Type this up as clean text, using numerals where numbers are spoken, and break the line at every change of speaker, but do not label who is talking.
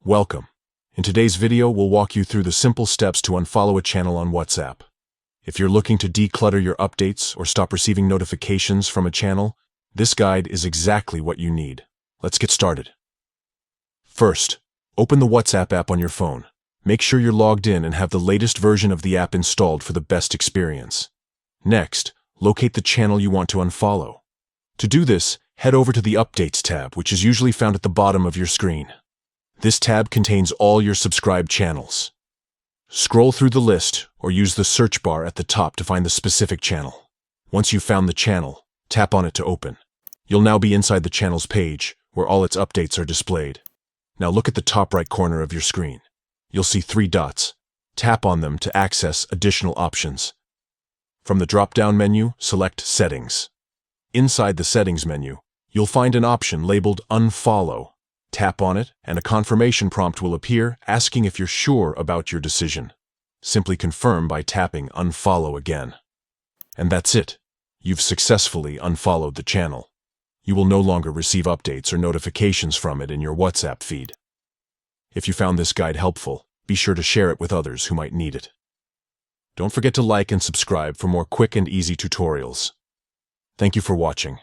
Welcome. In today's video, we'll walk you through the simple steps to unfollow a channel on WhatsApp. If you're looking to declutter your updates or stop receiving notifications from a channel, this guide is exactly what you need. Let's get started. First, open the WhatsApp app on your phone. Make sure you're logged in and have the latest version of the app installed for the best experience. Next, locate the channel you want to unfollow. To do this, head over to the Updates tab, which is usually found at the bottom of your screen. This tab contains all your subscribed channels. Scroll through the list or use the search bar at the top to find the specific channel. Once you've found the channel, tap on it to open. You'll now be inside the channel's page, where all its updates are displayed. Now look at the top right corner of your screen. You'll see 3 dots. Tap on them to access additional options. From the drop-down menu, select Settings. Inside the Settings menu, you'll find an option labeled Unfollow. Tap on it, and a confirmation prompt will appear asking if you're sure about your decision. Simply confirm by tapping Unfollow again. And that's it. You've successfully unfollowed the channel. You will no longer receive updates or notifications from it in your WhatsApp feed. If you found this guide helpful, be sure to share it with others who might need it. Don't forget to like and subscribe for more quick and easy tutorials. Thank you for watching.